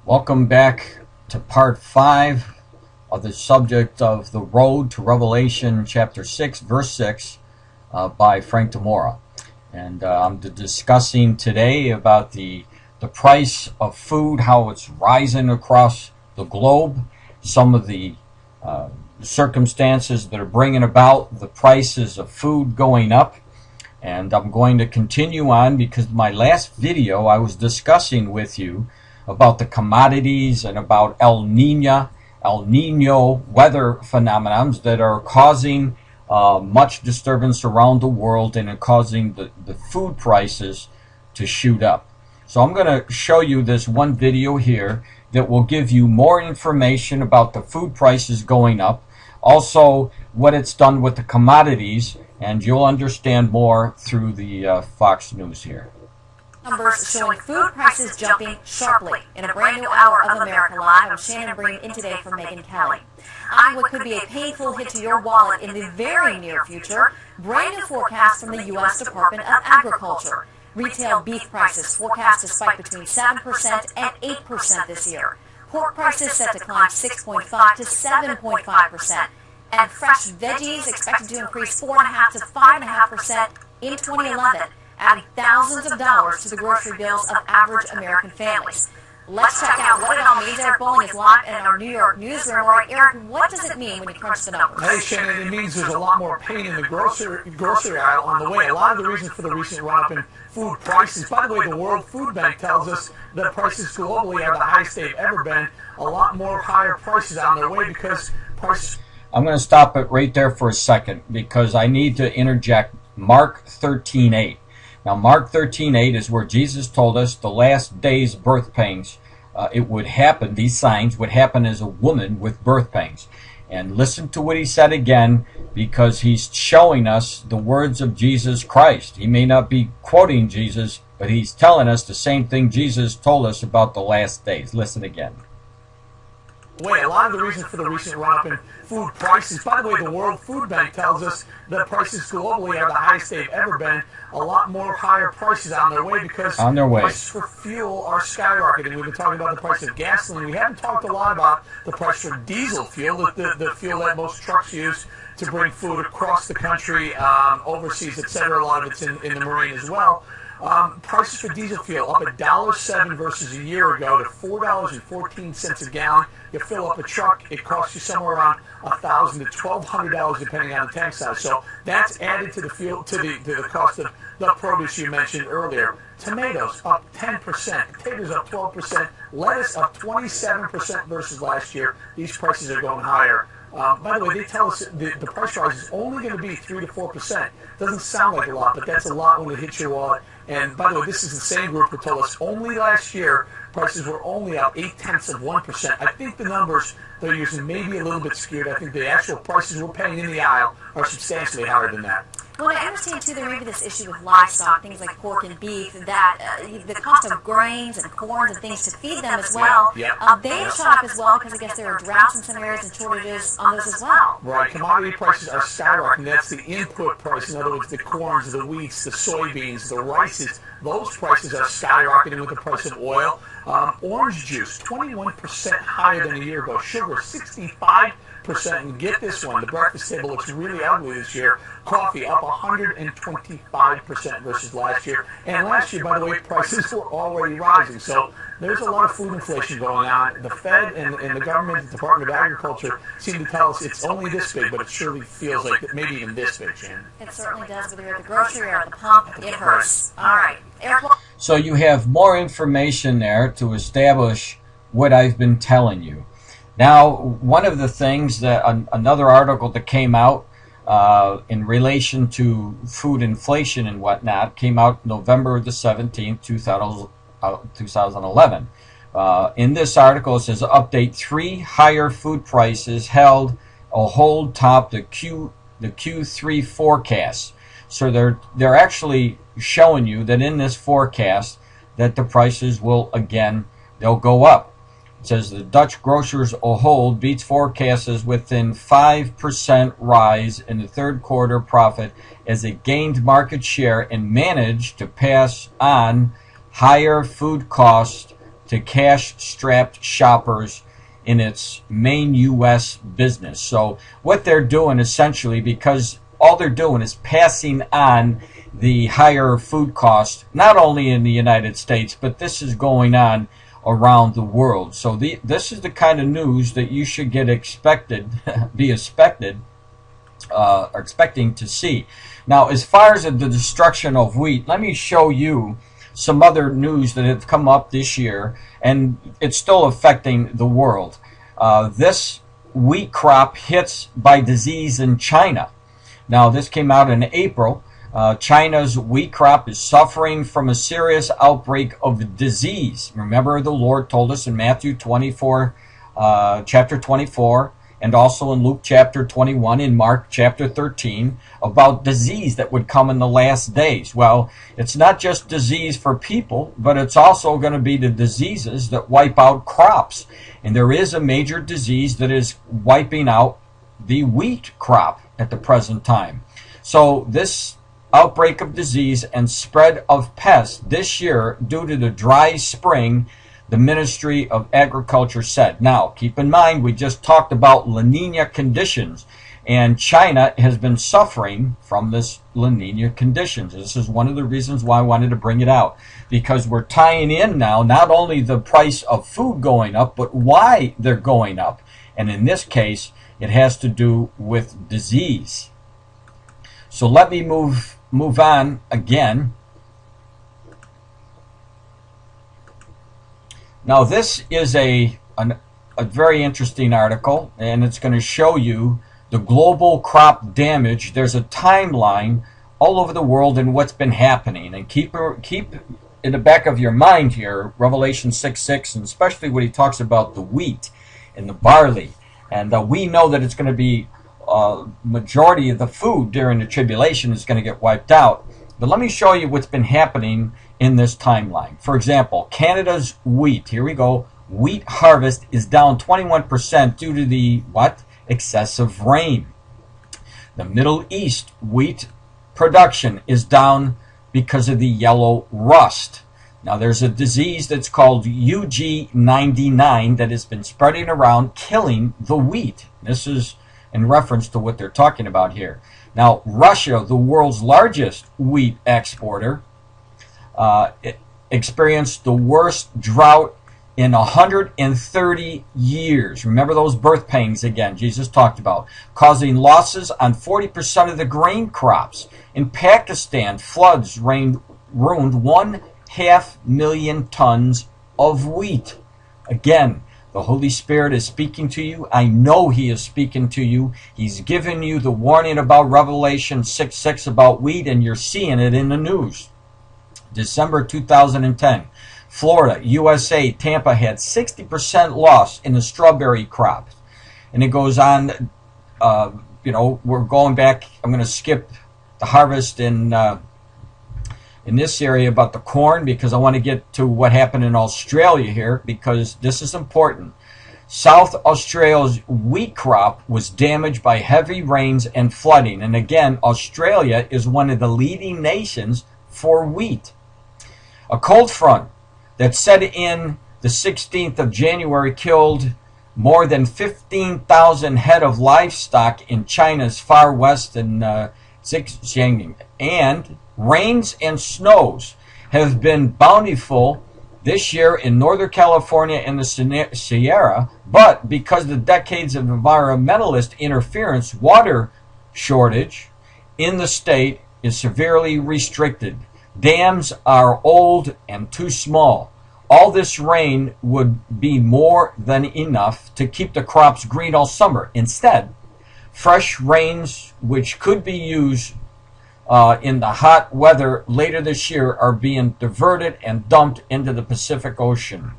Welcome back to part 5 of the subject of the Road to Revelation chapter 6 verse 6 by Frank Dimora. And I'm discussing today about the price of food, how it's rising across the globe, some of the circumstances that are bringing about the prices of food going up. And I'm going to continue on because my last video I was discussing with you about the commodities and about El Nino weather phenomenons that are causing much disturbance around the world and are causing the food prices to shoot up. So I'm going to show you this one video here that will give you more information about the food prices going up, also what it's done with the commodities, and you'll understand more through the Fox News here. Numbers showing food prices jumping sharply. In a brand new hour of America Live, I'm Shannon Breen in today for Megan Kelly. On what could be a painful hit to your wallet in the very near future, brand new forecast from the U.S. Department of Agriculture. Retail beef prices forecast to spike between 7% and 8% this year. Pork prices set to climb 6.5 to 7.5%. And fresh veggies expected to increase 4.5 to 5.5% in 2011. Adding thousands of dollars to the grocery bills of average American families. Let's check out what it all means. Eric Bowling is live in our New York newsroom. All right, Eric, what does it mean when you crunch the numbers? Hey, Shannon, it means there's a lot more pain in the grocery aisle on the way. A lot of the reasons for the recent run-up in food prices. By the way, the World Food Bank tells us that prices globally are the highest they've ever been. A lot more higher prices on their way because prices... I'm going to stop it right there for a second because I need to interject Mark 13:8. Now, Mark 13:8 is where Jesus told us the last day's birth pains, it would happen, these signs would happen as a woman with birth pains. And listen to what he said again, because he's showing us the words of Jesus Christ. He may not be quoting Jesus, but he's telling us the same thing Jesus told us about the last days. Listen again. A lot of the reasons for the recent run-up in food prices. By the way, the World Food Bank tells us that prices globally are the highest they've ever been. A lot more higher prices on their way because prices for fuel are skyrocketing. We've been talking about the price of gasoline. We haven't talked a lot about the price for diesel fuel, the fuel that most trucks use to bring food across the country, overseas, etc. A lot of it's in the Marine as well. Prices for diesel fuel up $1.07 versus a year ago to $4.14 a gallon. You fill up a truck, it costs you somewhere around $1,000 to $1,200 depending on the tank size. So that's added to the fuel, to the cost of the produce you mentioned earlier. Tomatoes up 10%, potatoes up 12%, lettuce up 27% versus last year. These prices are going higher. By the way, they tell us the price rise is only going to be 3 to 4%. Doesn't sound like a lot, but that's a lot when it hits your wallet. And by the way, this is the same group who told us only last year prices were only up 0.8%. I think the numbers they're using may be a little bit skewed. I think the actual prices we're paying in the aisle are substantially higher than that. Well, I understand, too, there may be this issue with livestock, things like pork and beef, that the cost of grains and corn and things to feed them as well, they have shot up as well because I guess there are droughts in some areas and shortages on those as well. Right. Commodity prices are skyrocketing. That's the input price. In other words, the corns, the wheats, the soybeans, the rices, those prices are skyrocketing with the price of oil. Orange juice, 21% higher than a year ago. Sugar, 65%. And get this one, the breakfast table looks really ugly this year. Coffee up 125% versus last year. And last year, by the way, prices were already rising. So there's a lot of food inflation going on. The Fed and the government, the Department of Agriculture, seem to tell us it's only this big, but it surely feels like maybe even this big, Shannon. It certainly does, whether you're at the grocery or at the pump, it hurts. All right. So you have more information there to establish what I've been telling you. Now, one of the things that another article that came out in relation to food inflation and whatnot came out November the 17th, 2011. In this article, it says, update 3 higher food prices held a hold top the Q3 forecast. So they're actually showing you that in this forecast that the prices will they'll go up. It says the Dutch grocers Ahold beats forecasts within 5% rise in the third quarter profit as it gained market share and managed to pass on higher food costs to cash-strapped shoppers in its main U.S. business. So what they're doing essentially, because all they're doing is passing on the higher food costs, not only in the United States, but this is going on around the world. So this is the kind of news that you should get expecting to see. Now, as far as the destruction of wheat, let me show you some other news that have come up this year, and it's still affecting the world. This wheat crop hits by disease in China. Now, this came out in April. China's wheat crop is suffering from a serious outbreak of disease. Remember, the Lord told us in Matthew 24, chapter 24, and also in Luke chapter 21, in Mark chapter 13, about disease that would come in the last days. Well, it's not just disease for people, but it's also going to be the diseases that wipe out crops. And there is a major disease that is wiping out the wheat crop at the present time. So this outbreak of disease and spread of pests this year due to the dry spring, the Ministry of Agriculture said. Now, keep in mind, we just talked about La Nina conditions, and China has been suffering from this La Nina conditions. This is one of the reasons why I wanted to bring it out, because we're tying in now not only the price of food going up, but why they're going up. And in this case, it has to do with disease. So let me move on again. Now, this is a very interesting article, and it's going to show you the global crop damage. There's a timeline all over the world and what's been happening. And keep in the back of your mind here, Revelation 6:6, and especially when he talks about the wheat and the barley. And we know that it's going to be majority of the food during the tribulation is going to get wiped out. But let me show you what's been happening in this timeline. For example, Canada's wheat, here we go, wheat harvest is down 21% due to the, what? Excessive rain. The Middle East wheat production is down because of the yellow rust. Now, there's a disease that's called UG99 that has been spreading around, killing the wheat. This is in reference to what they're talking about here. Now, Russia, the world's largest wheat exporter, experienced the worst drought in 130 years. Remember those birth pangs again Jesus talked about, causing losses on 40% of the grain crops. In Pakistan, floods ruined 500,000 tons of wheat. Again, the Holy Spirit is speaking to you. I know He is speaking to you. He's given you the warning about Revelation 6:6 about wheat, and you're seeing it in the news. December 2010, Florida, USA, Tampa had 60% loss in the strawberry crop. And it goes on, we're going back. I'm going to skip the harvest in this area about the corn, because I want to get to what happened in Australia here, because this is important. South Australia's wheat crop was damaged by heavy rains and flooding. And again, Australia is one of the leading nations for wheat. A cold front that set in the 16th of January killed more than 15,000 head of livestock in China's far west in Xinjiang. And rains and snows have been bountiful this year in Northern California and the Sierra, but because of the decades of environmentalist interference, water shortage in the state is severely restricted. Dams are old and too small. All this rain would be more than enough to keep the crops green all summer. Instead, fresh rains, which could be used in the hot weather later this year, are being diverted and dumped into the Pacific Ocean.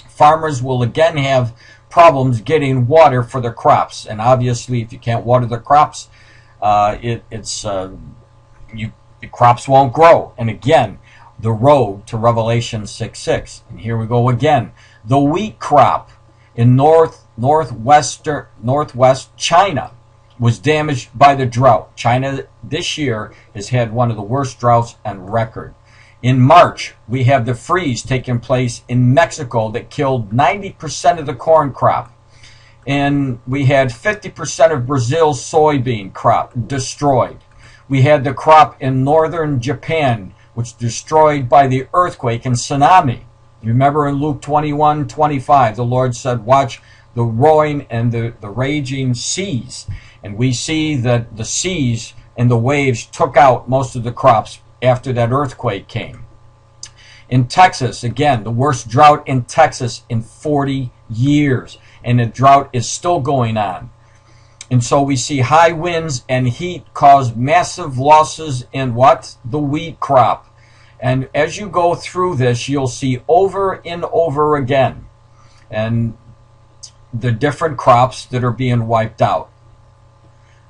Farmers will again have problems getting water for their crops. And obviously, if you can't water the crops, the crops won't grow. And again, the road to Revelation 6:6. And here we go again. The wheat crop in northwest China was damaged by the drought. China this year has had one of the worst droughts on record. In March, we have the freeze taking place in Mexico that killed 90% of the corn crop. And we had 50% of Brazil's soybean crop destroyed. We had the crop in northern Japan, which destroyed by the earthquake and tsunami. You remember in Luke 21:25, the Lord said, watch the roaring and the raging seas. And we see that the seas and the waves took out most of the crops after that earthquake came. In Texas, again, the worst drought in Texas in 40 years. And the drought is still going on. And so we see high winds and heat cause massive losses in what? The wheat crop. And as you go through this, you'll see over and over again and the different crops that are being wiped out.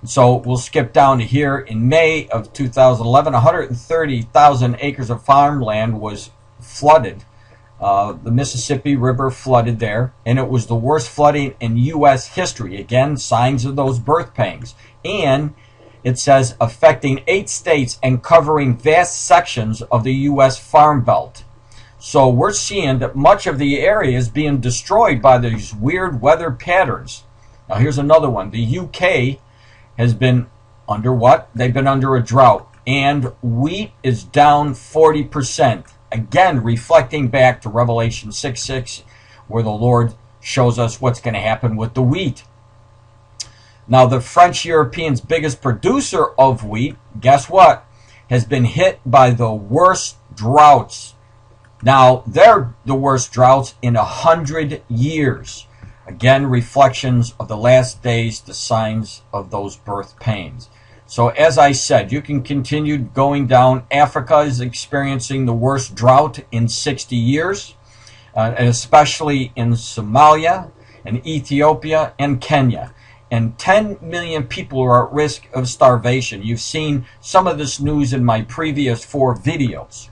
So we'll skip down to here. In May of 2011, 130,000 acres of farmland was flooded. The Mississippi River flooded there, and it was the worst flooding in U.S. history. Again, signs of those birth pangs. And it says affecting 8 states and covering vast sections of the U.S. Farm Belt. So we're seeing that much of the area is being destroyed by these weird weather patterns. Now here's another one. The U.K. has been under what? They've been under a drought. And wheat is down 40%. Again, reflecting back to Revelation 6:6, where the Lord shows us what's going to happen with the wheat. Now, the French European's biggest producer of wheat, guess what? Has been hit by the worst droughts. Now, they're the worst droughts in 100 years. Again, reflections of the last days, the signs of those birth pains. So as I said, you can continue going down. Africa is experiencing the worst drought in 60 years, and especially in Somalia and Ethiopia and Kenya. And 10 million people are at risk of starvation. You've seen some of this news in my previous 4 videos.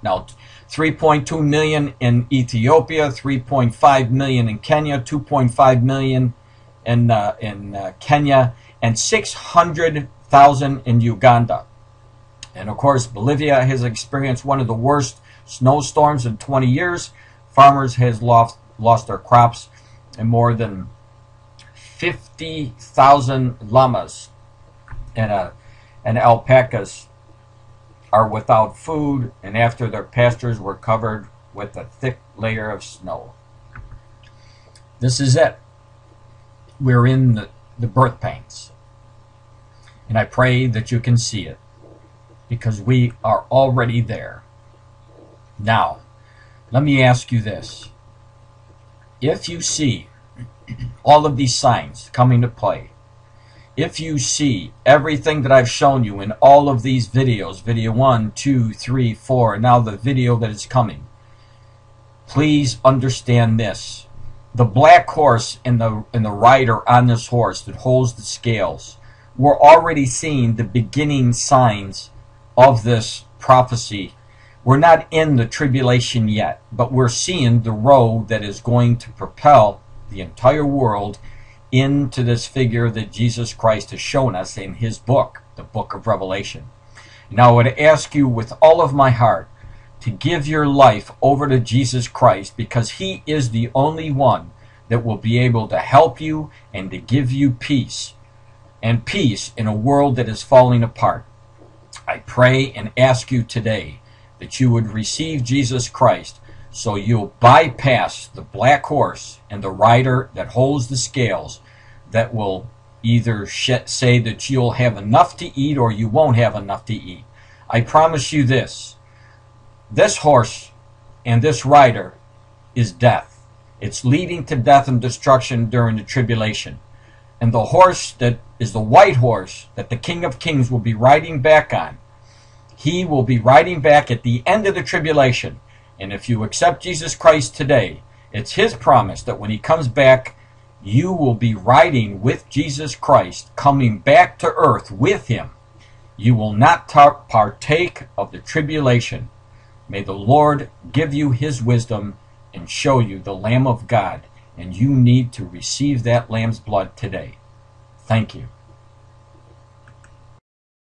Now, 3.2 million in Ethiopia, 3.5 million in Kenya, 2.5 million in Kenya, and 600,000 in Uganda. And of course, Bolivia has experienced one of the worst snowstorms in 20 years. Farmers has lost their crops, and more than 50,000 llamas and alpacas are without food, and after their pastures were covered with a thick layer of snow. This is it. We're in the birth pains. And I pray that you can see it, because we are already there. Now, let me ask you this. If you see all of these signs coming to play, if you see everything that I've shown you in all of these videos, video 1, 2, 3, 4, and now the video that is coming, please understand this. The black horse and the rider on this horse that holds the scales, we're already seeing the beginning signs of this prophecy. We're not in the tribulation yet, but we're seeing the road that is going to propel the entire world into this figure that Jesus Christ has shown us in his book, the book of Revelation. Now I would ask you with all of my heart to give your life over to Jesus Christ, because he is the only one that will be able to help you and to give you peace, and peace in a world that is falling apart. I pray and ask you today that you would receive Jesus Christ, so you'll bypass the black horse and the rider that holds the scales, that will either say that you'll have enough to eat or you won't have enough to eat. I promise you this. This horse and this rider is death. It's leading to death and destruction during the tribulation. And the horse that is the white horse that the King of Kings will be riding back on, he will be riding back at the end of the tribulation. And if you accept Jesus Christ today, it's his promise that when he comes back, you will be riding with Jesus Christ, coming back to earth with him. You will not partake of the tribulation. May the Lord give you his wisdom and show you the Lamb of God, and you need to receive that Lamb's blood today. Thank you.